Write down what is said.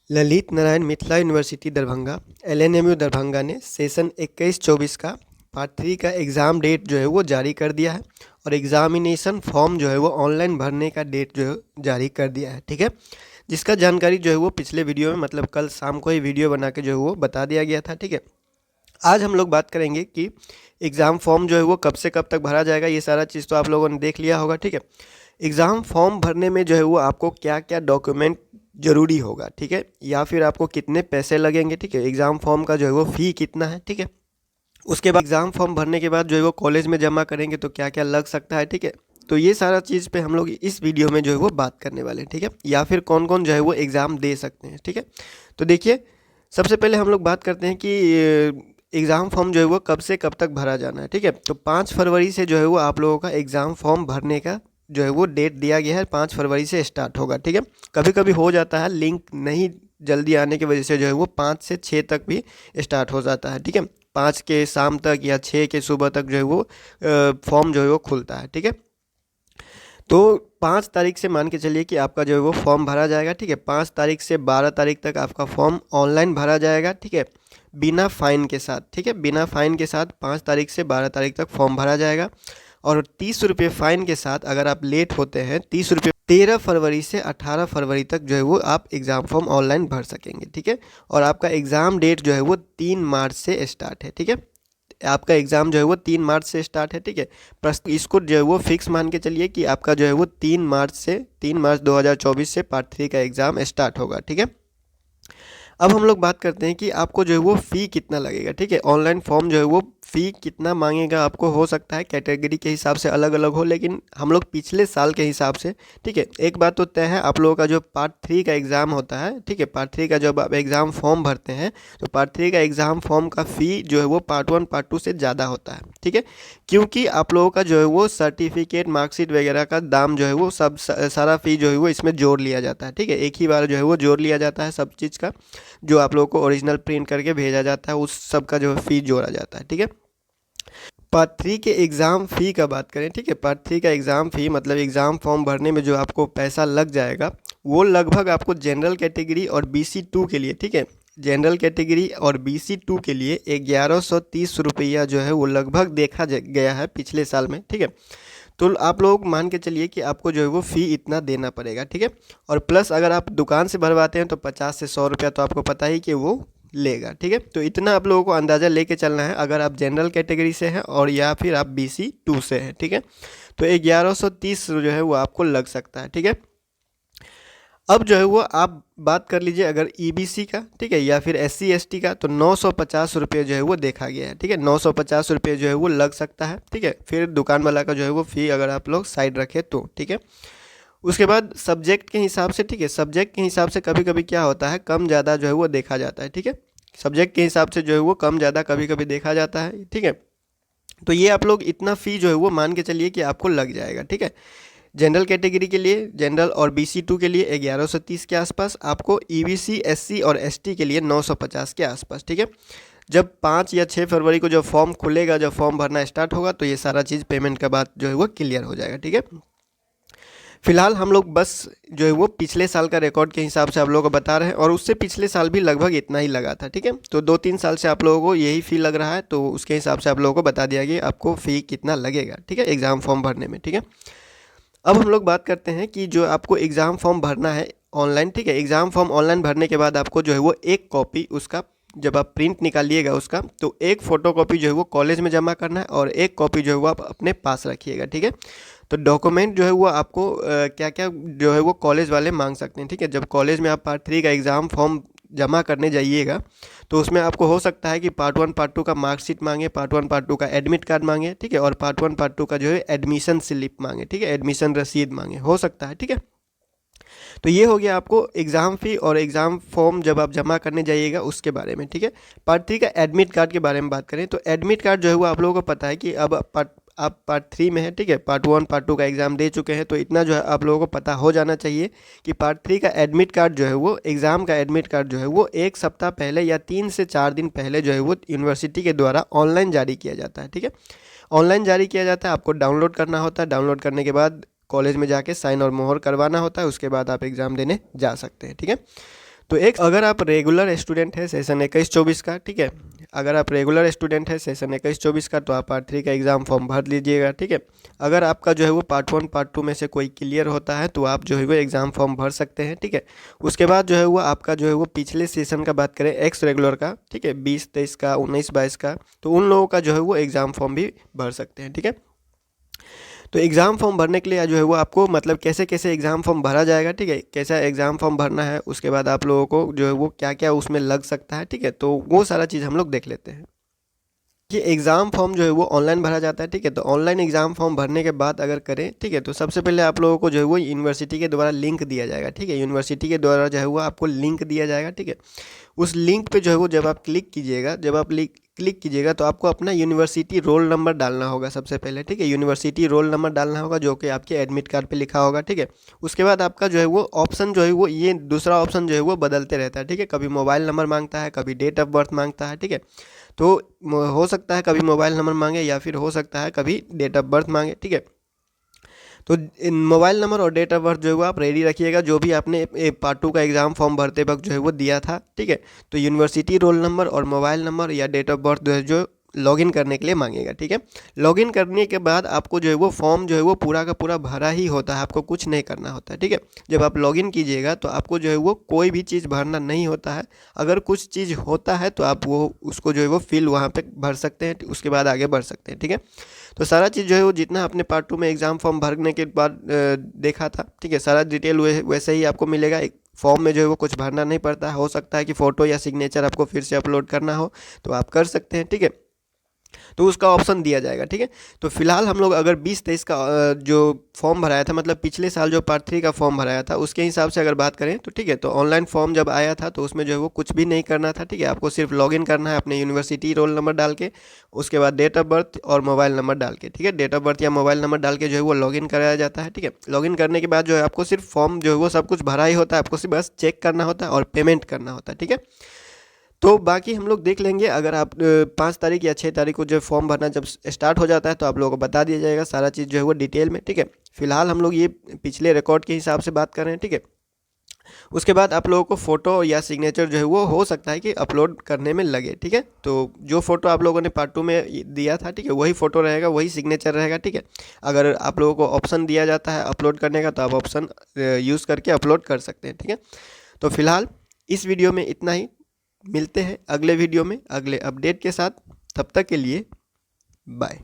Lalit Narayan Mithila university Darbhanga LNMU Darbhanga ने session 21-24 का part 3 का एग्ज़ाम डेट जो है वो जारी कर दिया है और एग्ज़ामिनेशन फॉर्म जो है वो ऑनलाइन भरने का डेट जो है जारी कर दिया है। ठीक है, जिसका जानकारी जो है वो पिछले वीडियो में मतलब कल शाम को ही वीडियो बना के जो है वो बता दिया गया था। ठीक है, आज हम लोग बात करेंगे कि एग्ज़ाम फॉर्म जो है वो कब से कब तक भरा जाएगा। ये सारा चीज़ तो आप लोगों ने देख लिया होगा। ठीक है, एग्ज़ाम फॉर्म भरने में जो है वो आपको क्या क्या डॉक्यूमेंट ज़रूरी होगा, ठीक है, या फिर आपको कितने पैसे लगेंगे, ठीक है, एग्ज़ाम फॉर्म का जो है वो फ़ी कितना है, ठीक है। उसके बाद एग्ज़ाम फॉर्म भरने के बाद जो है वो कॉलेज में जमा करेंगे तो क्या क्या लग सकता है, ठीक है। तो ये सारा चीज़ पे हम लोग इस वीडियो में जो है वो बात करने वाले हैं, ठीक है, या फिर कौन कौन जो है वो एग्ज़ाम दे सकते हैं। ठीक है, तो देखिए सबसे पहले हम लोग बात करते हैं कि एग्ज़ाम फॉर्म जो है वो कब से कब तक भरा जाना है। ठीक है, तो 5 फरवरी से जो है वो आप लोगों का एग्ज़ाम फॉर्म भरने का जो है वो डेट दिया गया है। 5 फरवरी से स्टार्ट होगा। ठीक है, कभी कभी हो जाता है लिंक नहीं जल्दी आने की वजह से जो है वो 5 से 6 तक भी स्टार्ट हो जाता है। ठीक है, 5 के शाम तक या 6 के सुबह तक जो है वो फॉर्म जो है वो खुलता है। ठीक है, तो 5 तारीख से मान के चलिए कि आपका जो है वो फॉर्म भरा जाएगा। ठीक है, 5 तारीख से 12 तारीख तक आपका फॉर्म ऑनलाइन भरा जाएगा। ठीक है, बिना फ़ाइन के साथ। ठीक है, बिना फ़ाइन के साथ 5 तारीख से 12 तारीख तक फॉर्म भरा जाएगा और 30 रुपये फ़ाइन के साथ अगर आप लेट होते हैं 30 रुपये 13 फरवरी से 18 फरवरी तक जो है वो आप एग्ज़ाम फॉर्म ऑनलाइन भर सकेंगे। ठीक है, और आपका एग्ज़ाम डेट जो है वो 3 मार्च से स्टार्ट है। ठीक है, आपका एग्ज़ाम जो है वो 3 मार्च से स्टार्ट है। ठीक है, इसको जो है वो फिक्स मान के चलिए कि आपका जो है वो 3 मार्च 2024 से पार्ट 3 का एग्ज़ाम स्टार्ट होगा। ठीक है, अब हम लोग बात करते हैं कि आपको जो है वो फ़ी कितना लगेगा। ठीक है, ऑनलाइन फॉर्म जो है वो फ़ी कितना मांगेगा आपको, हो सकता है कैटेगरी के हिसाब से अलग अलग हो, लेकिन हम लोग पिछले साल के हिसाब से, ठीक है, एक बात तो तय है, आप लोगों का जो पार्ट 3 का एग्ज़ाम होता है, ठीक है, पार्ट 3 का जब आप एग्ज़ाम फॉर्म भरते हैं तो पार्ट 3 का एग्ज़ाम फॉर्म का फ़ी जो है वो पार्ट 1 पार्ट 2 से ज़्यादा होता है। ठीक है, क्योंकि आप लोगों का जो है वो सर्टिफिकेट मार्कशीट वगैरह का दाम जो है वो सब सारा फ़ी जो है वो इसमें जोड़ लिया जाता है। ठीक है, एक ही बार जो है वो जोड़ लिया जाता है सब चीज़ का, जो आप लोगों को ओरिजिनल प्रिंट करके भेजा जाता है उस सब का जो है फ़ी जोड़ा जाता है। ठीक है, पार्ट 3 के एग्ज़ाम फ़ी का बात करें, ठीक है, पार्ट 3 का एग्ज़ाम फ़ी मतलब एग्ज़ाम फॉर्म भरने में जो आपको पैसा लग जाएगा वो लगभग आपको जनरल कैटेगरी और BC2 के लिए, ठीक है, जनरल कैटेगरी और BC2 के लिए 1130 रुपया जो है वो लगभग देखा गया है पिछले साल में। ठीक है, तो आप लोग मान के चलिए कि आपको जो है वो फ़ी इतना देना पड़ेगा। ठीक है, और प्लस अगर आप दुकान से भरवाते हैं तो 50 से 100 रुपया तो आपको पता ही कि वो लेगा। ठीक है, तो इतना आप लोगों को अंदाज़ा लेके चलना है अगर आप जनरल कैटेगरी से हैं और या फिर आप BC2 से हैं। ठीक है, तो 1130 जो है वो आपको लग सकता है। ठीक है, अब जो है वो आप बात कर लीजिए अगर EBC का, ठीक है, या फिर SC ST का, तो 950 रुपये जो है वो देखा गया है। ठीक है, 950 रुपये जो है वो लग सकता है। ठीक है, फिर दुकान वाला का जो है वो फ़ी अगर आप लोग साइड रखें तो। ठीक है, उसके बाद सब्जेक्ट के हिसाब से, ठीक है, सब्जेक्ट के हिसाब से कभी कभी क्या होता है कम ज़्यादा जो है वो देखा जाता है। ठीक है, सब्जेक्ट के हिसाब से जो है वो कम ज़्यादा कभी कभी देखा जाता है। ठीक है, तो ये आप लोग इतना फ़ी जो है वो मान के चलिए कि आपको लग जाएगा। ठीक है, जनरल कैटेगरी के लिए जनरल और BC2 के लिए 1130 के आसपास, आपको EBC SC और ST के लिए 950 के आसपास। ठीक है, जब 5 या 6 फरवरी को जब फॉर्म खुलेगा, जब फॉर्म भरना स्टार्ट होगा तो ये सारा चीज़ पेमेंट के बाद जो है वो क्लियर हो जाएगा। ठीक है, फिलहाल हम लोग बस जो है वो पिछले साल का रिकॉर्ड के हिसाब से आप लोगों को बता रहे हैं और उससे पिछले साल भी लगभग इतना ही लगा था। ठीक है, तो 2-3 साल से आप लोगों को यही फ़ी लग रहा है, तो उसके हिसाब से आप लोगों को बता दिया गया आपको फ़ी कितना लगेगा। ठीक है, एग्ज़ाम फॉर्म भरने में। ठीक है, अब हम लोग बात करते हैं कि जो आपको एग्ज़ाम फॉर्म भरना है ऑनलाइन, ठीक है, एग्ज़ाम फॉर्म ऑनलाइन भरने के बाद आपको जो है वो एक कॉपी उसका जब आप प्रिंट निकालिएगा उसका, तो एक फ़ोटो कॉपी जो है वो कॉलेज में जमा करना है और एक कॉपी जो है वो आप अपने पास रखिएगा। ठीक है, तो डॉक्यूमेंट जो है वो आपको क्या क्या जो है वो कॉलेज वाले मांग सकते हैं। ठीक है, जब कॉलेज में आप पार्ट 3 का एग्ज़ाम फॉर्म जमा करने जाइएगा तो उसमें आपको हो सकता है कि पार्ट 1 पार्ट 2 का मार्कशीट मांगे, पार्ट 1 पार्ट 2 का एडमिट कार्ड मांगे, ठीक है, और पार्ट 1 पार्ट 2 का जो है एडमिशन स्लिप मांगे, ठीक है, एडमिशन रसीद मांगे, हो सकता है। ठीक है, तो ये हो गया आपको एग्ज़ाम फ़ी और एग्ज़ाम फॉर्म जब आप जमा करने जाइएगा उसके बारे में। ठीक है, पार्ट 3 का एडमिट कार्ड के बारे में बात करें तो एडमिट कार्ड जो है वो आप लोगों को पता है कि अब आप पार्ट 3 में है। ठीक है, पार्ट 1 पार्ट 2 का एग्ज़ाम दे चुके हैं, तो इतना जो है आप लोगों को पता हो जाना चाहिए कि पार्ट 3 का एडमिट कार्ड जो है वो एग्ज़ाम का एडमिट कार्ड जो है वो 1 सप्ताह पहले या 3 से 4 दिन पहले जो है वो यूनिवर्सिटी के द्वारा ऑनलाइन जारी किया जाता है। ठीक है, ऑनलाइन जारी किया जाता है, आपको डाउनलोड करना होता है, डाउनलोड करने के बाद कॉलेज में जाके साइन और मोहर करवाना होता है, उसके बाद आप एग्ज़ाम देने जा सकते हैं। ठीक है, तो एक अगर आप रेगुलर स्टूडेंट है सेशन 21-24 का, ठीक है, अगर आप रेगुलर स्टूडेंट है सेशन 21-24 का, तो आप पार्ट 3 का एग्ज़ाम फॉर्म भर लीजिएगा, ठीक है। अगर आपका जो है वो पार्ट 1 पार्ट 2 में से कोई क्लियर होता है तो आप जो है वो एग्ज़ाम फॉर्म भर सकते हैं, ठीक है। उसके बाद जो है वो आपका जो है वो पिछले सेशन का बात करें एक्स रेगुलर का, ठीक है, 20-23 का, 19-22 का, तो उन लोगों का जो है वो एग्ज़ाम फॉर्म भी भर सकते हैं, ठीक है। तो एग्ज़ाम फॉर्म भरने के लिए जो है वो आपको मतलब कैसे कैसे एग्ज़ाम फॉर्म भरा जाएगा, ठीक है, कैसा एग्ज़ाम फॉर्म भरना है, उसके बाद आप लोगों को जो है वो क्या क्या उसमें लग सकता है, ठीक है, तो वो सारा चीज़ हम लोग देख लेते हैं। ये एग्ज़ाम फॉर्म जो है वो ऑनलाइन भरा जाता है, ठीक है। तो ऑनलाइन एग्ज़ाम फॉर्म भरने के बाद अगर करें, ठीक है, तो सबसे पहले आप लोगों को जो है वो यूनिवर्सिटी के द्वारा लिंक दिया जाएगा, ठीक है, यूनिवर्सिटी के द्वारा जो है वो आपको लिंक दिया जाएगा, ठीक है। उस लिंक पे जो है वो जब आप क्लिक कीजिएगा, क्लिक कीजिएगा तो आपको अपना यूनिवर्सिटी रोल नंबर डालना होगा सबसे पहले, ठीक है, यूनिवर्सिटी रोल नंबर डालना होगा जो कि आपके एडमिट कार्ड पे लिखा होगा, ठीक है। उसके बाद आपका जो है वो ऑप्शन जो है वो ये दूसरा ऑप्शन जो है वो बदलते रहता है, ठीक है, कभी मोबाइल नंबर मांगता है, कभी डेट ऑफ बर्थ मांगता है, ठीक है। तो हो सकता है कभी मोबाइल नंबर मांगे या फिर हो सकता है कभी डेट ऑफ बर्थ मांगे, ठीक है। तो इन मोबाइल नंबर और डेट ऑफ बर्थ जो है वो आप रेडी रखिएगा, जो भी आपने पार्ट 2 का एग्ज़ाम फॉर्म भरते वक्त जो है वो दिया था, ठीक है। तो यूनिवर्सिटी रोल नंबर और मोबाइल नंबर या डेट ऑफ बर्थ जो लॉगिन करने के लिए मांगेगा, ठीक है। लॉगिन करने के बाद आपको जो है वो फॉर्म जो है वो पूरा का पूरा भरा ही होता है, आपको कुछ नहीं करना होता है, ठीक है। जब आप लॉगिन कीजिएगा तो आपको जो है वो कोई भी चीज़ भरना नहीं होता है। अगर कुछ चीज़ होता है तो आप वो उसको जो है वो फिल वहाँ पे भर सकते हैं, उसके बाद आगे बढ़ सकते हैं, ठीक है। तो सारा चीज़ जो है वो जितना आपने पार्ट 2 में एग्ज़ाम फॉर्म भरने के बाद देखा था, ठीक है, सारा डिटेल वैसे ही आपको मिलेगा। एक फॉर्म में जो है वो कुछ भरना नहीं पड़ता है, हो सकता है कि फ़ोटो या सिग्नेचर आपको फिर से अपलोड करना हो तो आप कर सकते हैं, ठीक है। तो उसका ऑप्शन दिया जाएगा, ठीक है। तो फिलहाल हम लोग अगर 20-23 का जो फॉर्म भराया था, मतलब पिछले साल जो पार्ट 3 का फॉर्म भराया था उसके हिसाब से अगर बात करें तो, ठीक है, तो ऑनलाइन फॉर्म जब आया था तो उसमें जो है वो कुछ भी नहीं करना था, ठीक है। आपको सिर्फ लॉगिन करना है अपने यूनिवर्सिटी रोल नंबर डाल के, उसके बाद डेट ऑफ बर्थ और मोबाइल नंबर डाल के, ठीक है, डेट ऑफ बर्थ या मोबाइल नंबर डाल के जो है वो लॉगिन कराया जाता है, ठीक है। लॉगिन करने के बाद जो है आपको सिर्फ फॉर्म जो है वो सब कुछ भरा ही होता है, आपको सिर्फ बस चेक करना होता है और पेमेंट करना होता है, ठीक है। तो बाकी हम लोग देख लेंगे, अगर आप 5 तारीख या 6 तारीख को जो फॉर्म भरना जब स्टार्ट हो जाता है तो आप लोगों को बता दिया जाएगा सारा चीज़ जो है वो डिटेल में, ठीक है। फिलहाल हम लोग ये पिछले रिकॉर्ड के हिसाब से बात कर रहे हैं, ठीक है। उसके बाद आप लोगों को फ़ोटो या सिग्नेचर जो है वो हो सकता है कि अपलोड करने में लगे, ठीक है। तो जो फ़ोटो आप लोगों ने पार्ट 2 में दिया था, ठीक है, वही फ़ोटो रहेगा, वही सिग्नेचर रहेगा, ठीक है। अगर आप लोगों को ऑप्शन दिया जाता है अपलोड करने का तो आप ऑप्शन यूज़ करके अपलोड कर सकते हैं, ठीक है। तो फिलहाल इस वीडियो में इतना ही, मिलते हैं अगले वीडियो में अगले अपडेट के साथ, तब तक के लिए बाय।